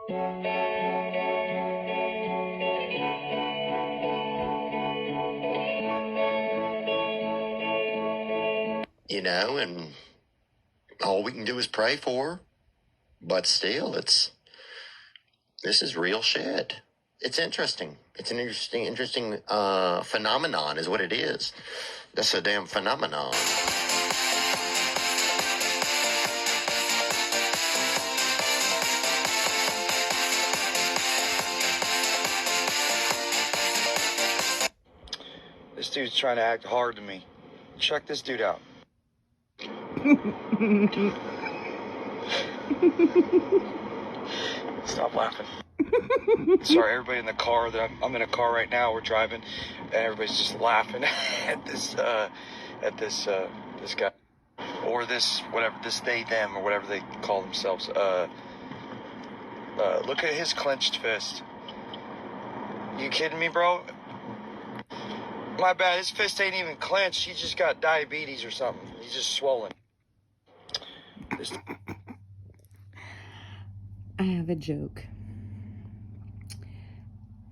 You know, and all we can do is pray for her. But still, this is real shit. It's interesting. It's an interesting phenomenon is what it is. That's a damn phenomenon. This dude's trying to act hard to me. Check this dude out. Stop laughing. Sorry, everybody in the car. I'm in a car right now. We're driving, and everybody's just laughing at this guy, or this whatever, this they them or whatever they call themselves. Look at his clenched fist. You kidding me, bro? My bad. His fist ain't even clenched. He just got diabetes or something. He's just swollen. I have a joke.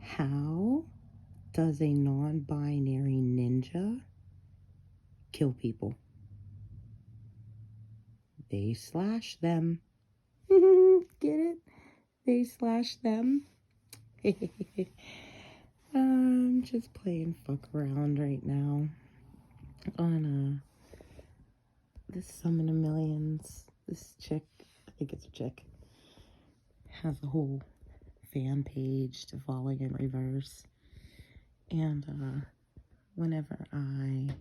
How does a non-binary ninja kill people? They slash them. Get it? They slash them. I'm just playing fuck around right now on this Summon of Millions. This chick, I think it's a chick, has a whole fan page to Falling in Reverse. And whenever I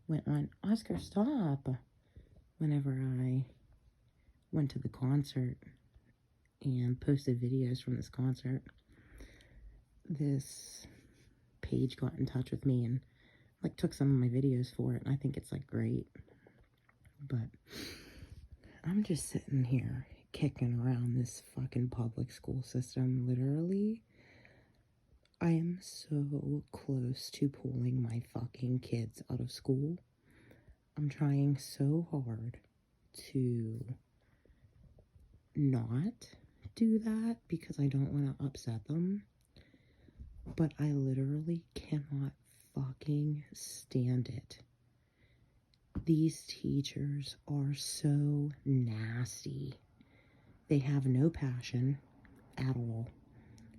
went on Oscar Stop, whenever I went to the concert and posted videos from this concert, this page got in touch with me and like took some of my videos for it, and I think it's like great. But I'm just sitting here kicking around this fucking public school system. Literally, I am so close to pulling my fucking kids out of school. I'm trying so hard to not do that because I don't want to upset them. But I literally cannot fucking stand it. These teachers are so nasty. They have no passion at all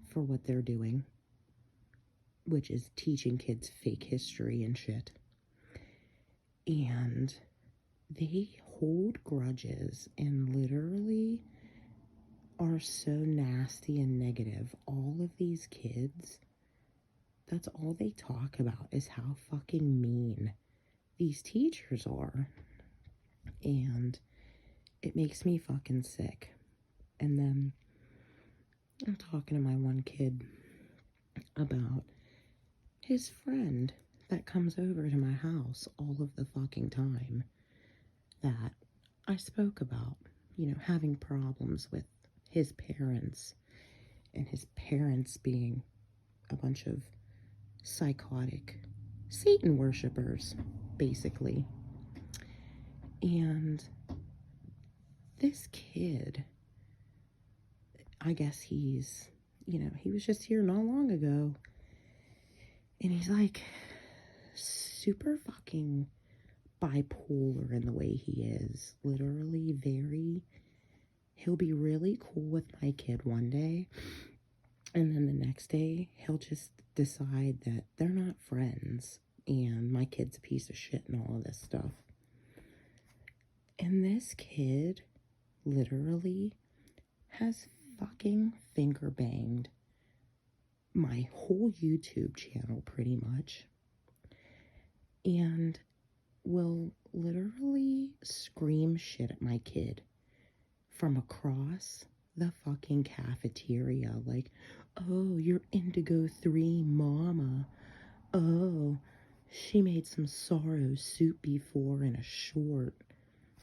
for what they're doing, which is teaching kids fake history and shit. And they hold grudges and literally are so nasty and negative. All of these kids, that's all they talk about is how fucking mean these teachers are. And it makes me fucking sick. And then I'm talking to my one kid about his friend that comes over to my house all of the fucking time that I spoke about, you know, having problems with his parents, and his parents being a bunch of psychotic Satan worshipers, basically. And this kid, I guess he's, you know, he was just here not long ago, and he's like super fucking bipolar in the way he is. Literally he'll be really cool with my kid one day, and then the next day he'll just decide that they're not friends and my kid's a piece of shit and all of this stuff. And this kid literally has fucking finger banged my whole YouTube channel pretty much, and will literally scream shit at my kid from across the fucking cafeteria, like, oh, you're Indigo 3 mama. Oh, she made some sorrow soup before in a short.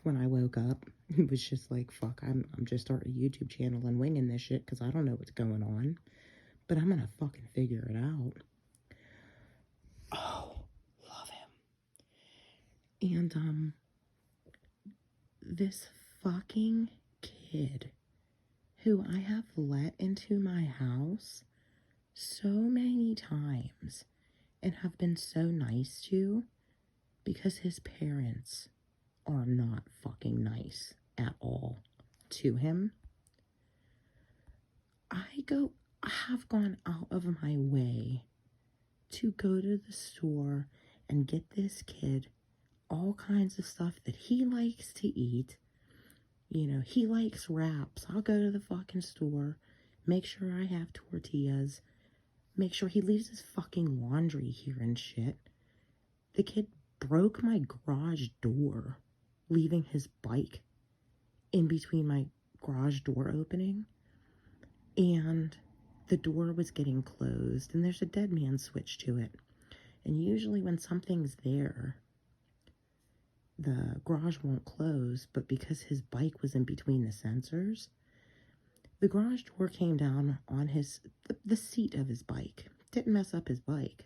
When I woke up, it was just like, fuck, I'm just starting a YouTube channel and winging this shit because I don't know what's going on, but I'm gonna fucking figure it out. Oh, love him. And this fucking kid who I have let into my house so many times and have been so nice to because his parents are not fucking nice at all to him. I have gone out of my way to go to the store and get this kid all kinds of stuff that he likes to eat. You know, he likes wraps. I'll go to the fucking store, make sure I have tortillas, make sure he leaves his fucking laundry here and shit. The kid broke my garage door, leaving his bike in between my garage door opening, and the door was getting closed, and there's a dead man switch to it. And usually when something's there, the garage won't close, but because his bike was in between the sensors, the garage door came down on the seat of his bike. Didn't mess up his bike.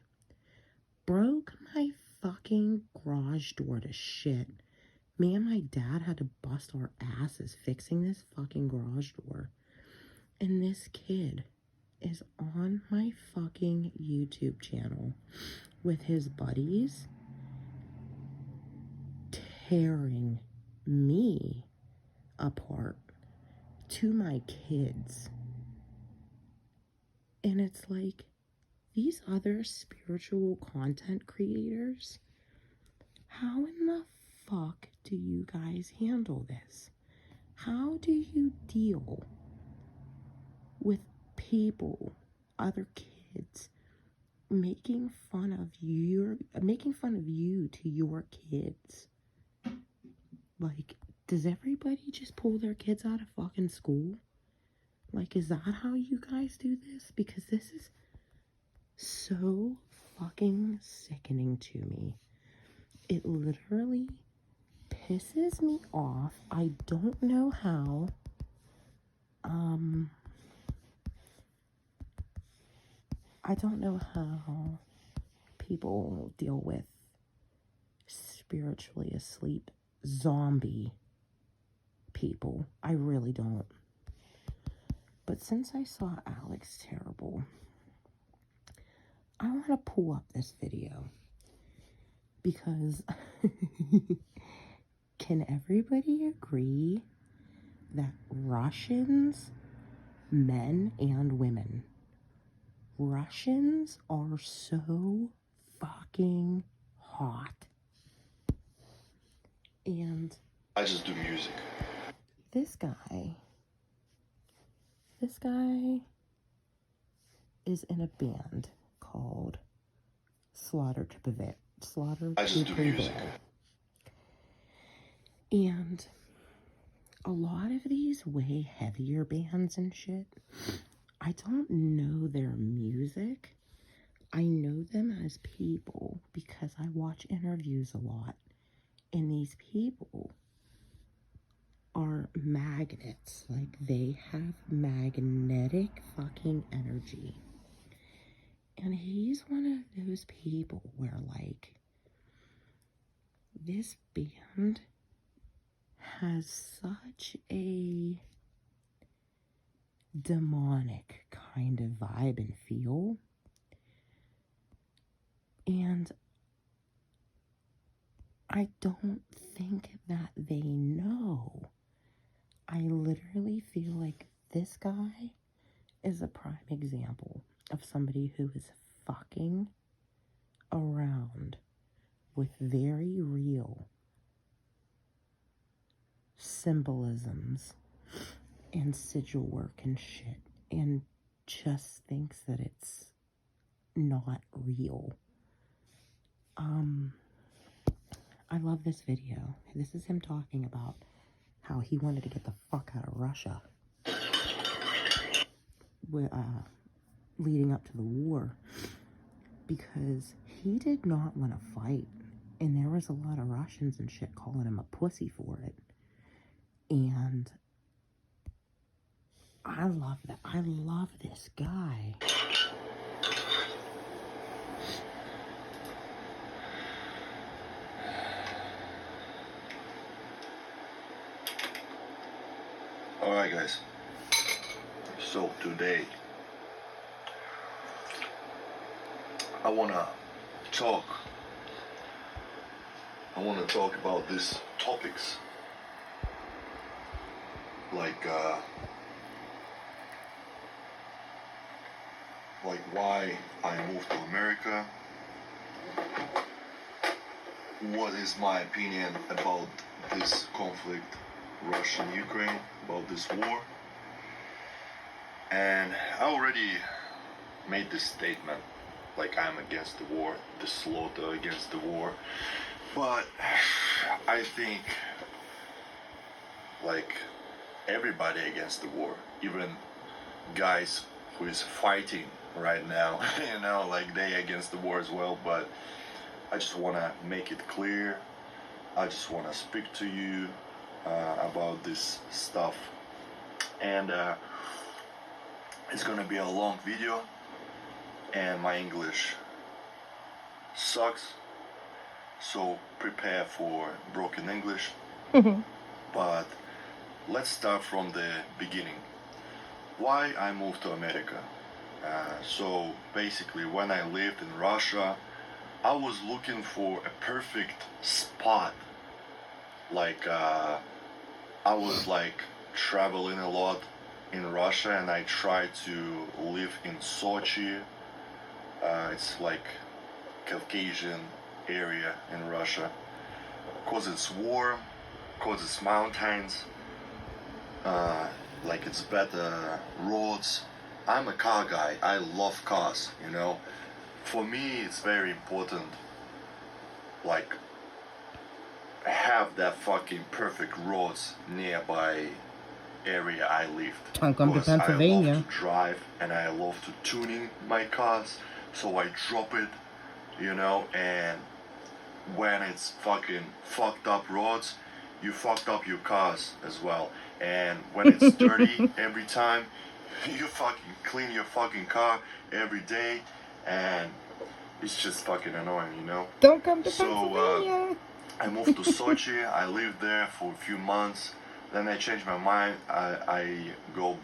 Broke my fucking garage door to shit. Me and my dad had to bust our asses fixing this fucking garage door. And this kid is on my fucking YouTube channel with his buddies tearing me apart to my kids. And it's like, these other spiritual content creators, how in the fuck do you guys handle this? How do you deal with people, other kids, making fun of you to your kids? Like, does everybody just pull their kids out of fucking school? Like, is that how you guys do this? Because this is so fucking sickening to me. It literally pisses me off. I don't know how. I don't know how people deal with spiritually asleep zombie people. I really don't. But since I saw Alex Terrible, I want to pull up this video because can everybody agree that Russians, men and women, Russians are so fucking hot? And I just do music. This guy is in a band called Slaughter to Prevail. I just do music. And a lot of these way heavier bands and shit, I don't know their music. I know them as people because I watch interviews a lot. And these people are magnets. Like, they have magnetic fucking energy. And he's one of those people where, like, this band has such a demonic kind of vibe and feel. And I don't think that they know. I literally feel like this guy is a prime example of somebody who is fucking around with very real symbolisms and sigil work and shit, and just thinks that it's not real. I love this video. This is him talking about how he wanted to get the fuck out of Russia leading up to the war, because he did not want to fight, and there was a lot of Russians and shit calling him a pussy for it. And I love that. I love this guy. All right, guys. So today I wanna talk about these topics like why I moved to America, what is my opinion about this conflict, Russia and Ukraine, about this war. And I already made this statement, like I'm against the war, the slaughter against the war. But I think like everybody against the war, even guys who is fighting right now, you know, like they against the war as well. But I just want to make it clear. I just want to speak to you about this stuff. And it's gonna be a long video, and my English sucks, so prepare for broken English. But let's start from the beginning. Why I moved to America? So basically, when I lived in Russia, I was looking for a perfect spot. Like I was like traveling a lot in Russia, and I tried to live in Sochi. It's like Caucasian area in Russia, cause it's warm, cause it's mountains, like it's better roads. I'm a car guy. I love cars, you know. For me, it's very important, like, have that fucking perfect roads nearby area I lived. Welcome to Because I Pennsylvania. love to drive and I love to tuning my cars, so I drop it, you know. And when it's fucking fucked up roads, you fucked up your cars as well. And when it's dirty every time, you fucking clean your fucking car every day, and it's just fucking annoying, you know. Don't come to So, Pennsylvania. I moved to Sochi. I lived there for a few months. Then I changed my mind. I went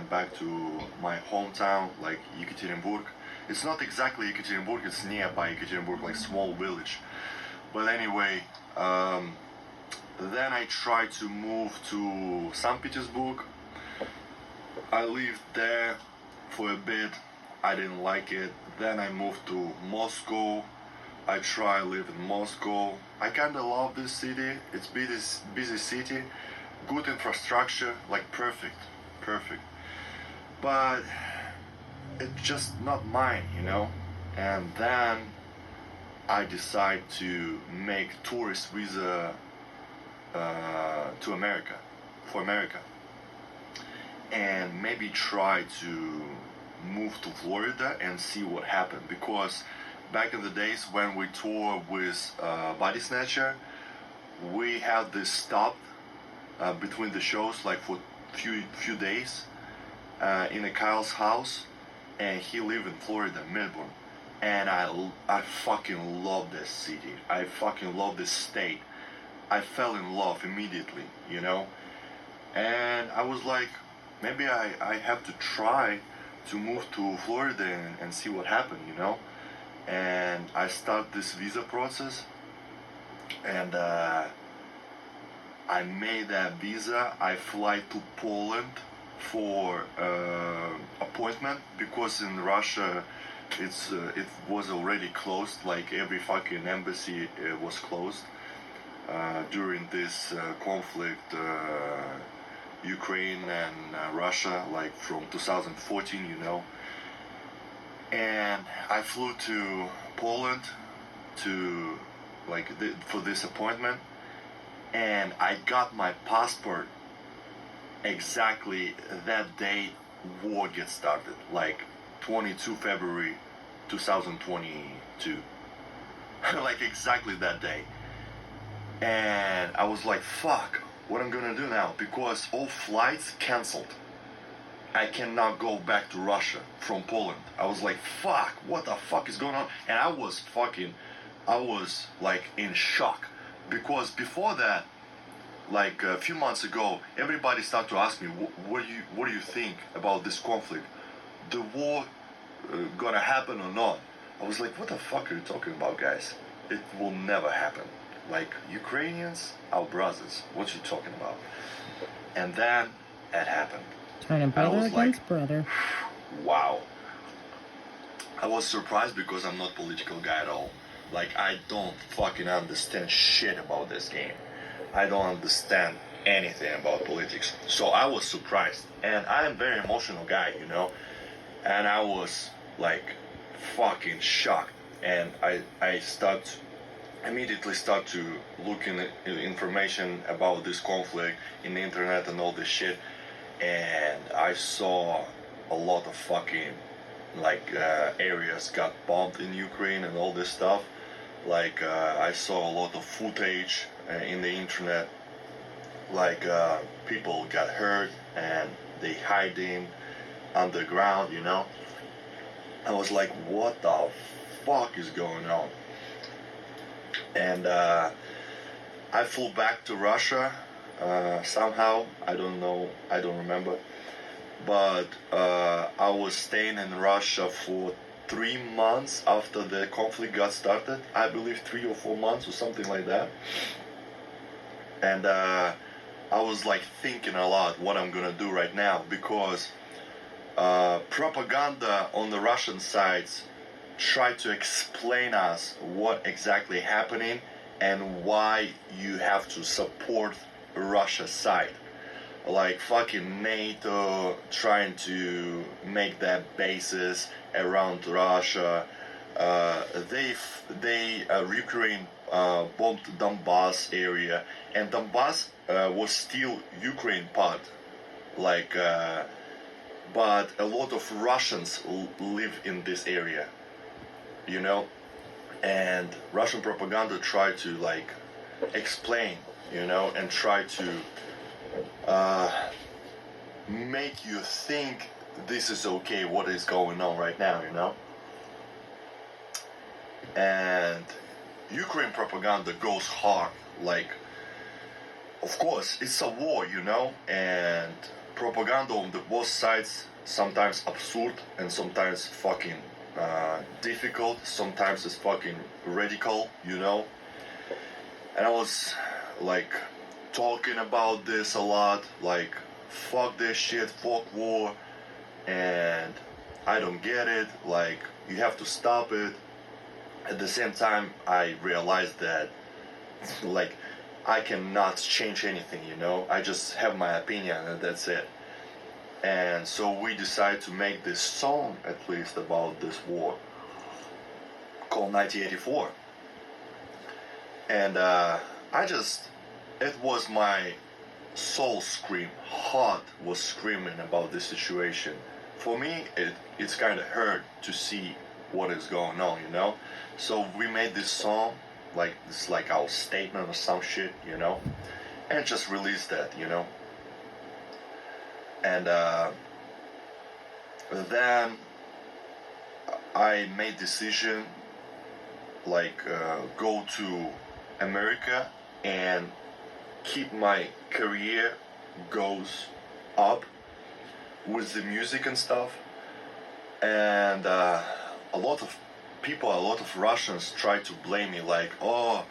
back to my hometown, like Yekaterinburg. It's not exactly Yekaterinburg. It's nearby Yekaterinburg, like small village. But anyway, then I tried to move to St. Petersburg. I lived there for a bit. I didn't like it. Then I moved to Moscow. I try live in Moscow. I kinda love this city. It's busy city, good infrastructure, like perfect. But it's just not mine, you know. And then I decide to make tourist visa to America, for America, and maybe try to move to Florida and see what happened, because back in the days when we toured with Body Snatcher, we had this stop between the shows, like for few days, in a Kyle's house, and he lived in Florida, Melbourne, and I fucking love this city. I fucking love this state. I fell in love immediately, you know, and I was like, maybe I have to try to move to Florida and see what happened, you know. And I start this visa process, and I made that visa. I fly to Poland for appointment, because in Russia it was already closed. Like every fucking embassy was closed during this conflict, Ukraine and Russia, like from 2014, you know. And I flew to Poland to for this appointment, and I got my passport exactly that day war gets started, like 22 February 2022. Like exactly that day. And I was like, fuck, what I'm gonna do now, because all flights canceled. I cannot go back to Russia from Poland. I was like, fuck, what the fuck is going on? And I was like in shock, because before that like a few months ago, everybody started to ask me, what do you think about this conflict? The war gonna happen or not? I was like, what the fuck are you talking about, guys? It will never happen. Like, Ukrainians, our brothers. What you talking about? And then it happened. Turning And I brother was against like, brother. wow. I was surprised because I'm not a political guy at all. Like, I don't fucking understand shit about this game. I don't understand anything about politics. So I was surprised. And I'm a very emotional guy, you know? And I was like fucking shocked. And I immediately start to look in information about this conflict in the internet and all this shit. And I saw a lot of fucking like areas got bombed in Ukraine and all this stuff. Like I saw a lot of footage in the internet. Like people got hurt and they hiding underground, you know. I was like, what the fuck is going on? And I flew back to Russia somehow. I don't know. I don't remember. But I was staying in Russia for 3 months after the conflict got started. I believe 3 or 4 months or something like that. And I was like thinking a lot what I'm gonna do right now, because propaganda on the Russian sides try to explain us what exactly happening and why you have to support Russia's side. Like fucking NATO trying to make their bases around Russia. Ukraine bombed Donbass area, and Donbass was still Ukraine part. Like, but a lot of Russians live in this area, you know, and Russian propaganda try to like explain, you know, and try to make you think this is okay, what is going on right now, you know. And Ukraine propaganda goes hard. Like, of course it's a war, you know, and propaganda on the both sides sometimes absurd and sometimes fucking difficult, sometimes it's fucking radical, you know. And I was like talking about this a lot, like fuck this shit, fuck war, and I don't get it, like you have to stop it. At the same time I realized that like I cannot change anything, you know. I just have my opinion and that's it. And so we decided to make this song at least about this war called 1984. And it was my soul scream, heart was screaming about this situation. For me, it's kind of hurt to see what is going on, you know. So we made this song, like it's like our statement or some shit, you know, and just released that, you know. And then I made decision, like go to America and keep my career goes up with the music and stuff. And a lot of people, a lot of Russians try to blame me, like, oh,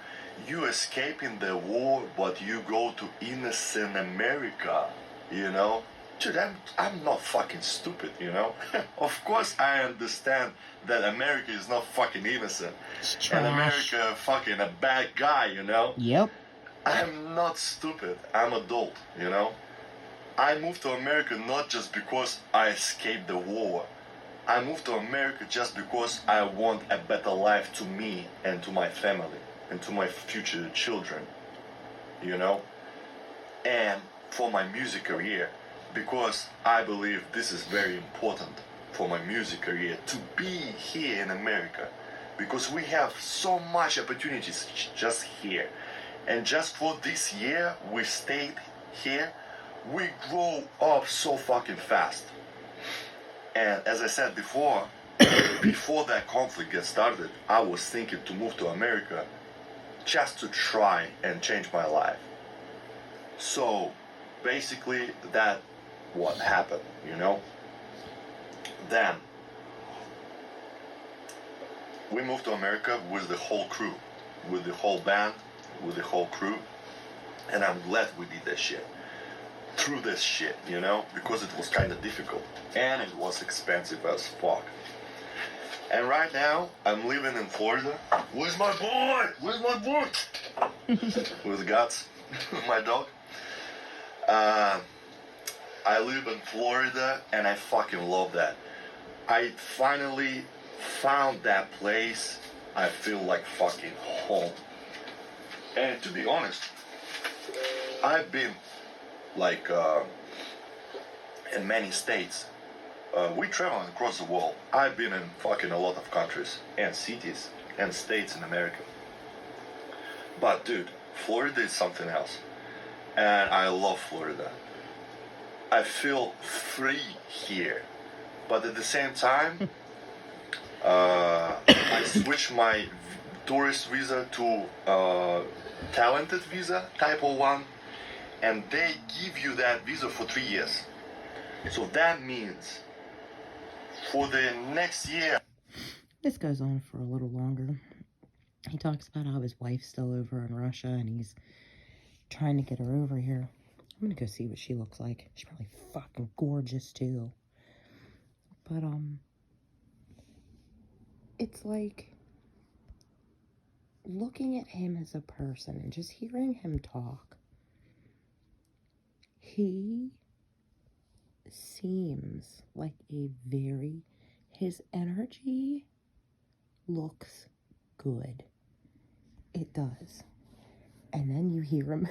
you escaping the war but you go to innocent America, you know. Dude, I'm not fucking stupid, you know. Of course I understand that America is not fucking innocent and America fucking a bad guy, you know. Yep. I'm not stupid. I'm adult, you know. I moved to America not just because I escaped the war. I moved to America just because I want a better life to me and to my family and to my future children, you know. And for my music career, because I believe this is very important for my music career to be here in America, because we have so much opportunities just here. And just for this year we stayed here, we grow up so fucking fast. And as I said before, before that conflict gets started, I was thinking to move to America just to try and change my life. So basically that what happened, you know. Then we moved to America with the whole crew, with the whole band, with the whole crew, and I'm glad we did that shit. Through this shit, you know, because it was kind of difficult and it was expensive as fuck. And right now I'm living in Florida. Where's my boy? Where's my boy? With Guts, my dog. I live in Florida and I fucking love that. I finally found that place. I feel like fucking home. And to be honest, I've been like in many states. We travel across the world. I've been in fucking a lot of countries and cities and states in America. But dude, Florida is something else. And I love Florida. I feel free here. But at the same time, I switched my tourist visa to talented visa, type of one. And they give you that visa for 3 years. So that means for the next year. This goes on for a little longer. He talks about how his wife's still over in Russia and he's trying to get her over here. I'm gonna go see what she looks like. She's probably fucking gorgeous too. But it's like looking at him as a person and just hearing him talk. He seems like his energy looks good. It does. And then you hear him,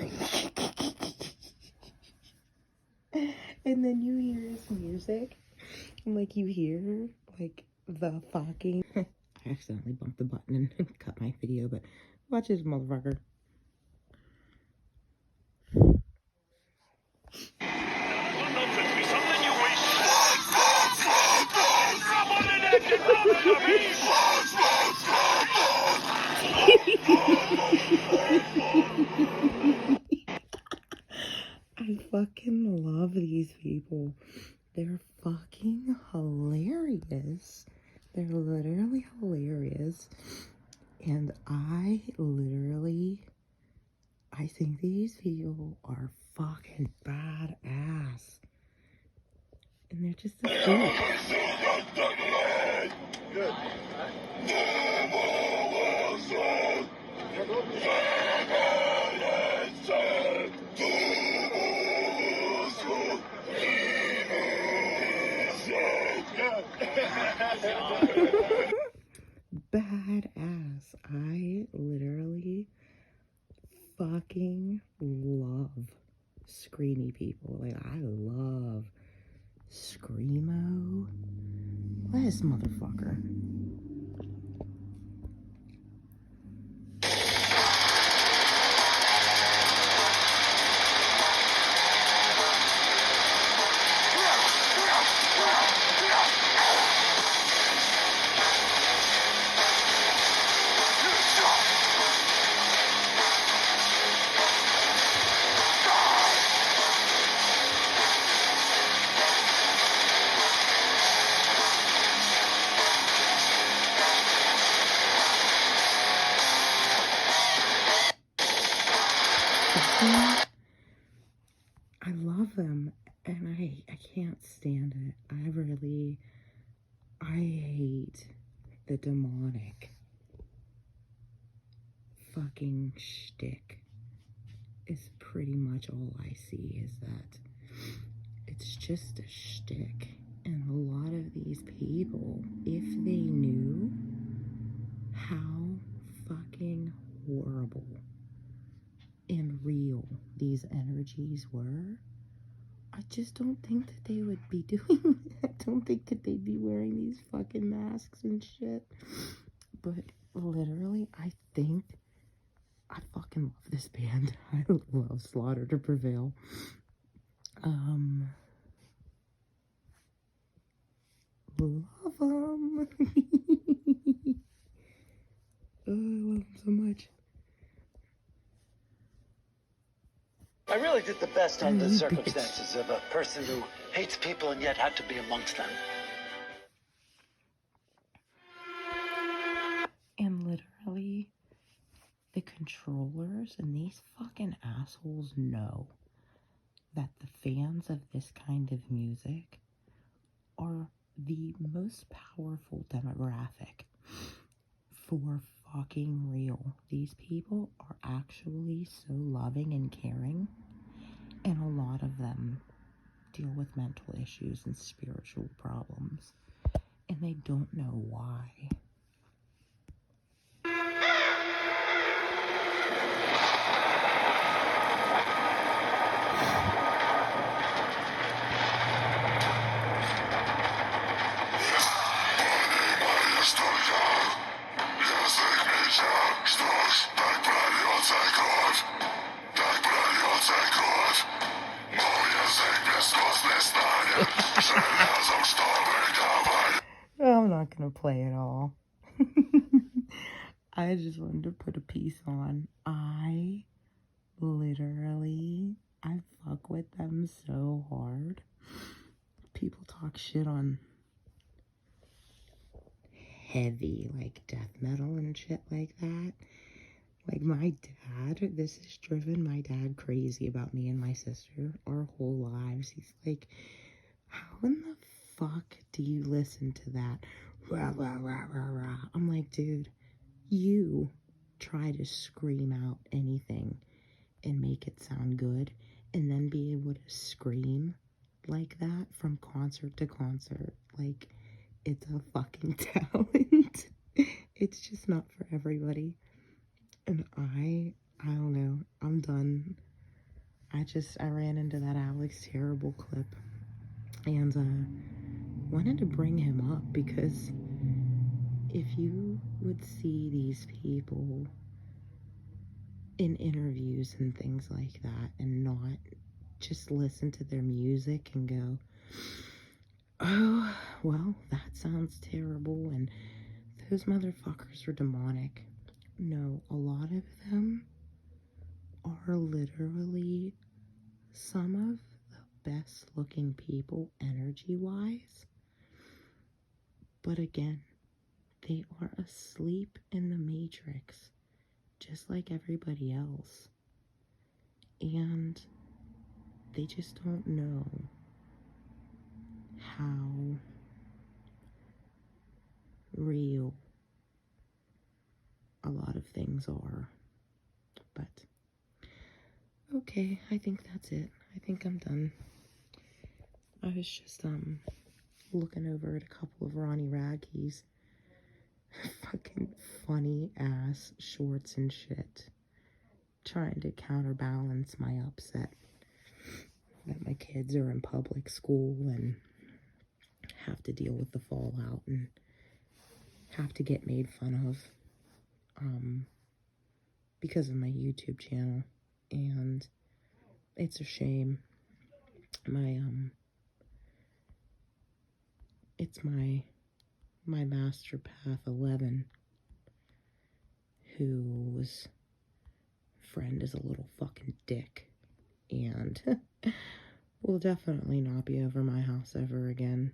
and then you hear his music, and like you hear like the fucking, I accidentally bumped the button and cut my video, but watch this motherfucker. I fucking love these people. They're fucking hilarious. They're literally hilarious. And I think these people are fucking badass. And they're just a joke. Good. Badass. I literally fucking love screamy people. Like, I love Screamo. What is motherfucker? I love them, and I can't stand it. I hate the demonic fucking shtick. Is pretty much all I see is that it's just a shtick. And a lot of these people, if they knew how fucking horrible and real these energies were, I just don't think that they would be doing I don't think that they'd be wearing these fucking masks and shit. But literally, I fucking love this band. I love Slaughter to Prevail. Love them. Oh, I love them so much. I really did. reflected the best on Oh, the you circumstances of a person who hates people and yet had to be amongst them. And literally, the controllers and these fucking assholes know that the fans of this kind of music are the most powerful demographic for fucking real. These people are actually so loving and caring, and a lot of them deal with mental issues and spiritual problems, and they don't know why. I'm not gonna play it all. I just wanted to put a piece on. I fuck with them so hard. People talk shit on heavy, like death metal and shit like that. Like my dad, this has driven my dad crazy about me and my sister our whole lives. He's like, how in the fuck do you listen to that? Rah, rah, rah, rah, rah. I'm like, dude, you try to scream out anything and make it sound good, and then be able to scream like that from concert to concert. Like, it's a fucking talent. It's just not for everybody. And I don't know. I'm done. I ran into that Alex Terrible clip and wanted to bring him up because if you would see these people in interviews and things like that and not just listen to their music and go, oh, well, that sounds terrible and those motherfuckers are demonic. No, a lot of them are literally some of the best looking people energy-wise. But again, they are asleep in the matrix, just like everybody else. And they just don't know how real a lot of things are. But okay, I think that's it. I think I'm done. I was just looking over at a couple of Ronnie Radke's fucking funny ass shorts and shit, trying to counterbalance my upset that my kids are in public school and have to deal with the fallout and have to get made fun of because of my YouTube channel. And it's a shame. It's my Master Path 11, whose friend is a little fucking dick and will definitely not be over my house ever again.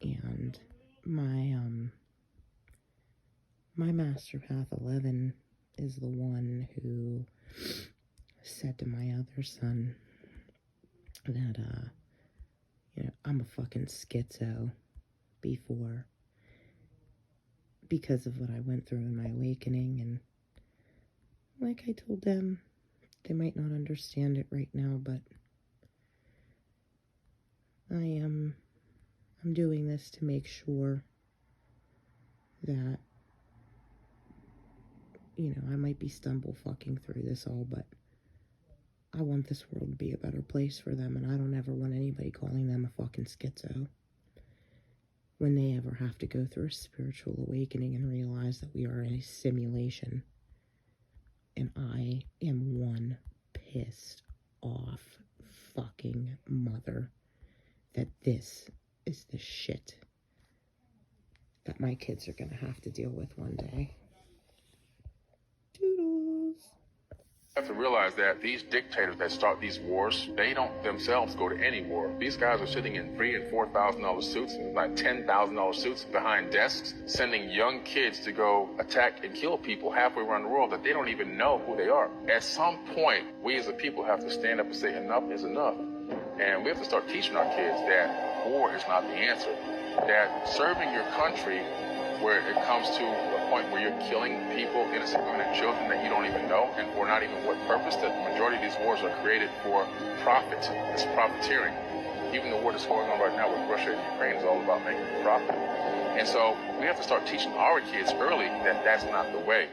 And my Master Path 11 is the one who said to my other son that, I'm a fucking schizo before, because of what I went through in my awakening. And like I told them, they might not understand it right now, but I'm doing this to make sure that, I might be stumble fucking through this all, but I want this world to be a better place for them, and I don't ever want anybody calling them a fucking schizo when they ever have to go through a spiritual awakening and realize that we are in a simulation. And I am one pissed off fucking mother that this is the shit that my kids are gonna have to deal with one day. Doodles. have to realize that these dictators that start these wars, they don't themselves go to any war. These guys are sitting in $3,000 and $4,000 suits and like $10,000 suits behind desks, sending young kids to go attack and kill people halfway around the world that they don't even know who they are. At some point, we as a people have to stand up and say enough is enough. And we have to start teaching our kids that war is not the answer. That serving your country, where it comes to a point where you're killing people, innocent women and children that you don't even know, and for not even what purpose, that the majority of these wars are created for profit. It's profiteering. Even the war that's going on right now with Russia and Ukraine is all about making profit. And so we have to start teaching our kids early that that's not the way.